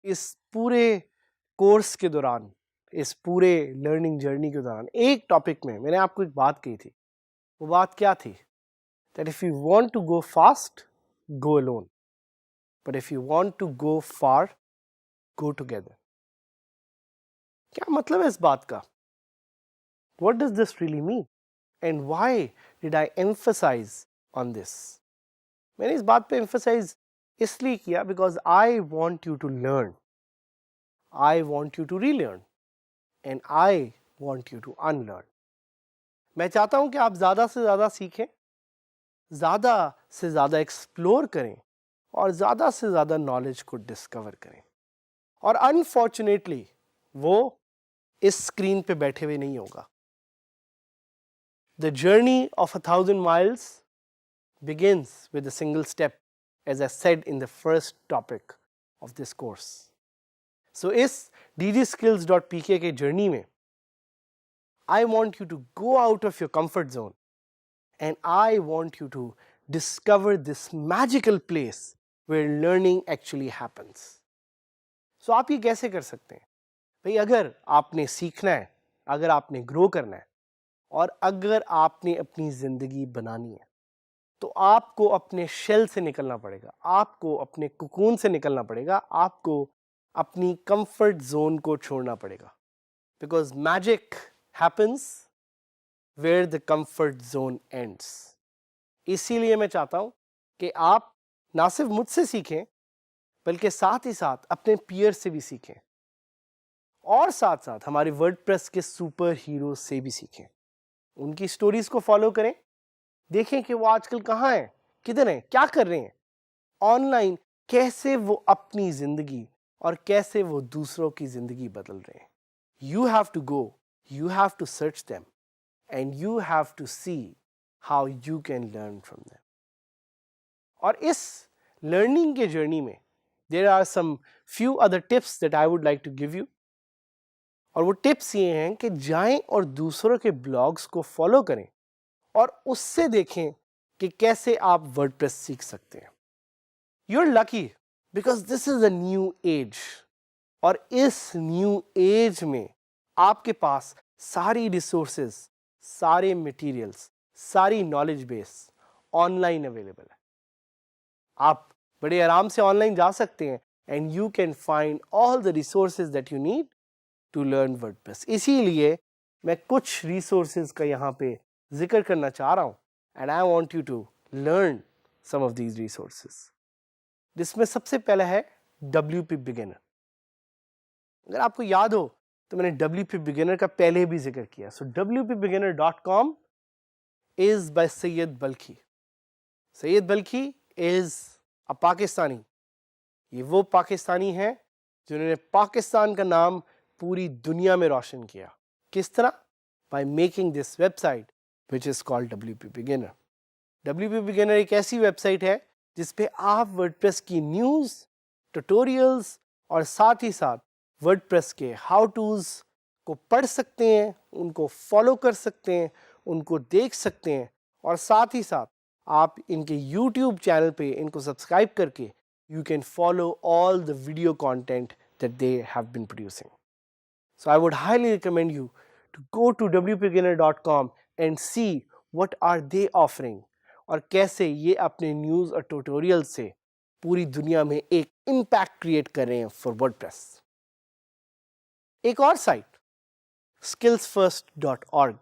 इस पूरे कोर्स के दौरान, इस पूरे लर्निंग जर्नी के दौरान एक टॉपिक में मैंने आपको एक बात कही थी। वो बात क्या थी? That if you want to go fast, go alone. But if you want to go far, go together. क्या मतलब है इस बात का? What does this really mean? And why did I emphasize on this? मैंने इस बात पे emphasize इसलिए किया because I want you to learn. I want you to relearn. And I want you to unlearn. मैं चाहता हूं कि आप ज़्यादा से ज़्यादा सीखें, ज़्यादा से ज़्यादा एक्सप्लोर करें और ज़्यादा से ज़्यादा नॉलेज को डिस्कवर करें। और अनफॉर्चुनेटली वो इस स्क्रीन पे बैठे हुए नहीं होगा। The journey of 1,000 miles begins with a single step, as I said in the first topic of this course. So इस dgskills.pk के जर्नी में I want you to go out of your comfort zone and I want you to discover this magical place where learning actually happens. So आप ये कैसे कर सकते हैं? भाई अगर आपने सीखना है, अगर आपने ग्रो करना है और अगर आपने अपनी ज़िंदगी बनानी है तो आपको अपने शेल से निकलना पड़ेगा, आपको अपने कुकून से निकलना पड़ेगा, आपको अपनी कंफर्ट जोन को छोड़ना पड़ेगा। Because magic happens where the comfort zone ends. इसीलिए मैं चाहता हूं कि आप ना सिर्फ मुझसे सीखें बल्कि साथ ही साथ अपने पीयर से भी सीखें और साथ साथ हमारे वर्डप्रेस के सुपर हीरो से भी सीखें। उनकी स्टोरीज को फॉलो करें, देखें कि वो आजकल कहाँ हैं, किधर हैं, क्या कर रहे हैं, ऑनलाइन कैसे वो अपनी जिंदगी और कैसे वो दूसरों की जिंदगी बदल रहे हैं। You have to go, you have to search them, and you have to see how you can learn from them. और इस learning के journey में there are some few other tips that I would like to give you. और वो tips ये हैं कि जाएं और दूसरों के blogs को follow करें और उससे देखें कि कैसे आप WordPress सीख सकते हैं। You're lucky because this is a new age. और इस न्यू एज में आपके पास सारी रिसोर्सेज, सारे मटेरियल्स, सारी नॉलेज बेस ऑनलाइन अवेलेबल है। आप बड़े आराम से ऑनलाइन जा सकते हैं and you can find all the resources that you need to learn WordPress. इसीलिए मैं कुछ रिसोर्सेज का यहाँ पे जिक्र करना चाह रहा हूँ and I want you to learn some of these resources. जिसमें सबसे पहला है WP बिगिनर। अगर आपको याद हो तो मैंने WP बिगिनर का पहले भी जिक्र किया। सो wpbeginner.com is by Syed Balkhi. Syed Balkhi is a Pakistani. ये वो पाकिस्तानी हैं जिन्होंने पाकिस्तान का नाम पूरी दुनिया में रोशन किया। किस तरह? By making this website which is called WP Beginner. WP Beginner एक ऐसी वेबसाइट है जिसपे आप वर्डप्रेस की न्यूज़, ट्यूटोरियल्स और साथ ही साथ वर्डप्रेस के हाउ टूज को पढ़ सकते हैं, उनको फॉलो कर सकते हैं, उनको देख सकते हैं और साथ ही साथ आप इनके YouTube चैनल पे इनको सब्सक्राइब करके you can follow all the video content that they have been producing. So I would highly recommend you to go to wpbeginner.com and see what are they offering और कैसे ये अपने news और tutorial से पूरी दुनिया में एक इम्पैक्ट क्रिएट कर रहे हैं फॉर वर्डप्रेस। एक और साइट skillsfirst.org,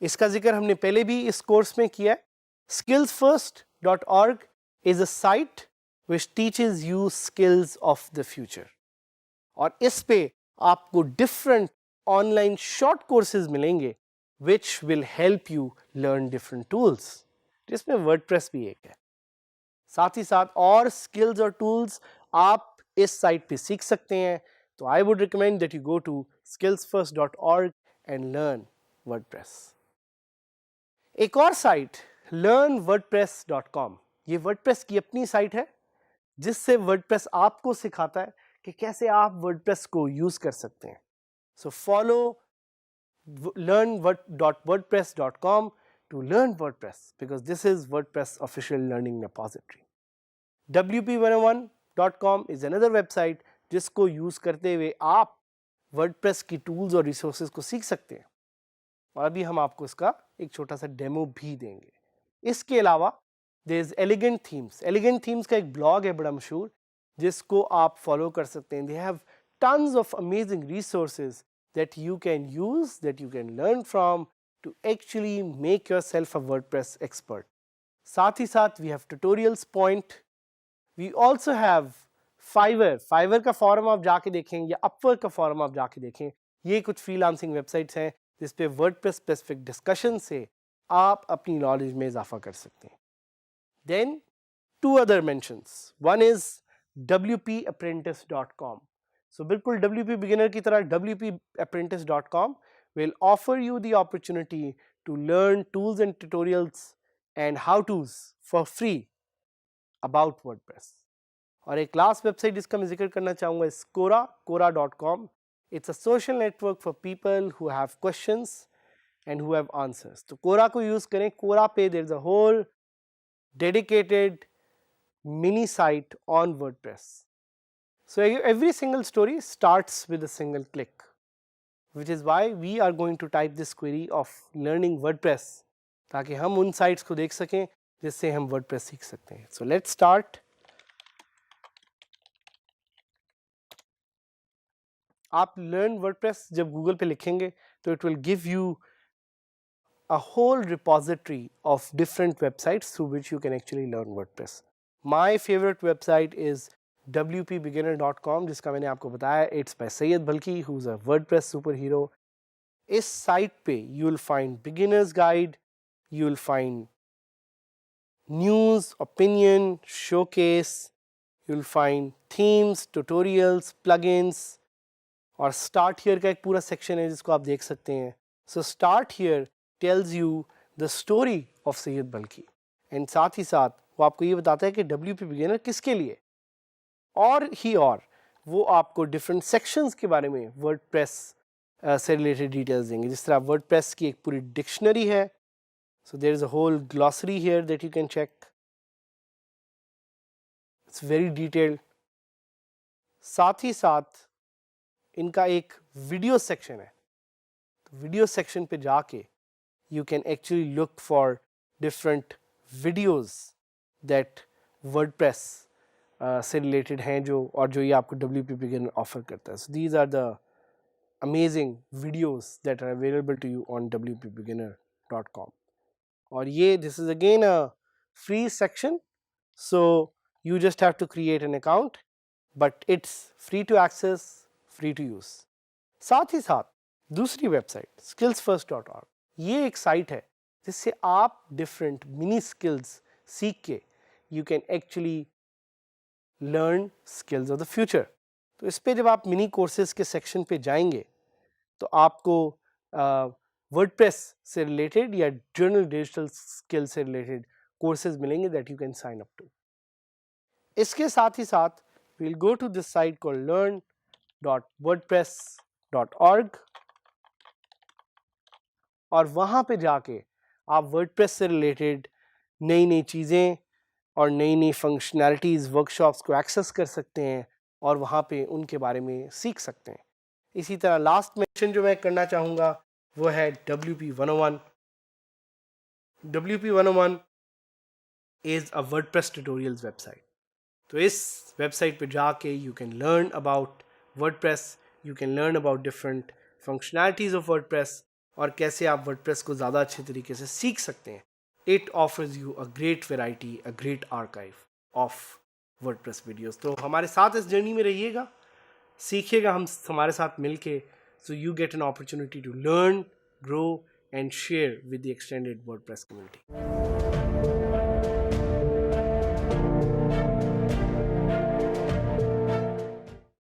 इसका जिक्र हमने पहले भी इस कोर्स में किया है। skillsfirst.org is a site which teaches you skills of the future और इस पे आपको डिफरेंट ऑनलाइन शॉर्ट कोर्सेज मिलेंगे which will help you learn different tools, जिसमें वर्डप्रेस भी एक है। साथ ही साथ और स्किल्स और टूल्स आप इस साइट पे सीख सकते हैं। तो I would recommend that you go to skillsfirst.org and learn WordPress. एक और साइट learnwordpress.com ये WordPress की अपनी साइट है जिससे WordPress आपको सिखाता है कि कैसे आप WordPress को यूज कर सकते हैं. So follow learn.wordpress.com to learn WordPress because this is WordPress official learning repository. wp101.com is another website जिसको यूज करते हुए आप WordPress की टूल्स और रिसोर्सेज को सीख सकते हैं और अभी हम आपको इसका एक छोटा सा डेमो भी देंगे. इसके अलावा there is elegant themes. Elegant themes का एक ब्लॉग है बड़ा मशहूर जिसको आप फॉलो कर सकते हैं. They have tons of amazing resources that you can use, that you can learn from to actually make yourself a WordPress expert. साथ ही साथ we have tutorials point. We also have Fiverr. Fiverr का forum आप जाके देखें या Upwork का forum आप जाके देखें. ये कुछ फ्रीलांसिंग वेबसाइट्स हैं जिस पे WordPress स्पेसिफिक डिस्कशन से आप अपनी नॉलेज में इजाफा कर सकते हैं. Then two other mentions. One is wpapprentice.com. So बिल्कुल WP beginner की तरह wpapprentice.com will offer you the opportunity to learn tools and tutorials and how-tos for free about WordPress. और एक लास्ट वेबसाइट जिसका मैं जिक्र करना चाहूँगा इस quora.com. It's a social network for people who have questions and who have answers. तो Quora को यूज़ करें. Quora पे there is a whole dedicated mini site on WordPress. So every single story starts with a single click, which is why we are going to type this query of learning WordPress ताकि हम उन sites को देख सकें जिससे हम WordPress सीख सकते हैं. So let's start. आप learn WordPress जब Google पे लिखेंगे तो it will give you a whole repository of different websites through which you can actually learn WordPress. My favorite website is wpbeginner.com जिसका मैंने आपको बताया. It's by Syed Balki who's a WordPress superhero. इस site पे you will find beginner's guide, you will find news, opinion, showcase, you will find themes, tutorials, plugins और start here का एक पूरा section है जिसको आप देख सकते हैं. So start here tells you the story of Syed Balki and साथ ही साथ वो आपको ये बताता है कि WP beginner किसके लिए और वो आपको different sections के बारे में WordPress से related details देंगे. जिस तरह WordPress की एक पूरी dictionary है. So there is a whole glossary here that you can check. It's very detailed. साथ ही साथ इनका एक video section है. Video section पे जाके you can actually look for different videos that WordPress से related हैं जो और जो ये आपको WP Beginner offer करता है. So these are the amazing videos that are available to you on wpbeginner.com. और ये this is again a free section, so you just have to create an account, but it's free to access, free to use. साथ ही साथ दूसरी website skillsfirst.org ये एक site है जिससे आप डिफरेंट मिनी स्किल्स सीख के you can actually learn skills of the future. तो इस पे जब आप मिनी कोर्सेज के सेक्शन पे जाएंगे तो आपको वर्डप्रेस से रिलेटेड या जर्नल डिजिटल स्किल से रिलेटेड कोर्सेज मिलेंगे that you can sign up to. इसके साथ ही साथ we'll go to this site called learn.wordpress.org और वहाँ पे जाके आप WordPress से रिलेटेड नई नई चीज़ें और नई नई फंक्शनैलिटीज़ वर्कशॉप्स को एक्सेस कर सकते हैं और वहाँ पे उनके बारे में सीख सकते हैं. इसी तरह लास्ट मेंशन जो मैं करना चाहूँगा वो है WP101. WP101 is a WordPress tutorials website. तो इस वेबसाइट पे जाके you can learn about WordPress, you can learn about different functionalities of WordPress और कैसे आप WordPress को ज़्यादा अच्छे तरीके से सीख सकते हैं. It offers you a great variety, a great archive of WordPress videos. तो हमारे साथ इस जर्नी में रहिएगा, सीखिएगा हमारे साथ मिलके. So you get an opportunity to learn, grow and share with the extended WordPress community.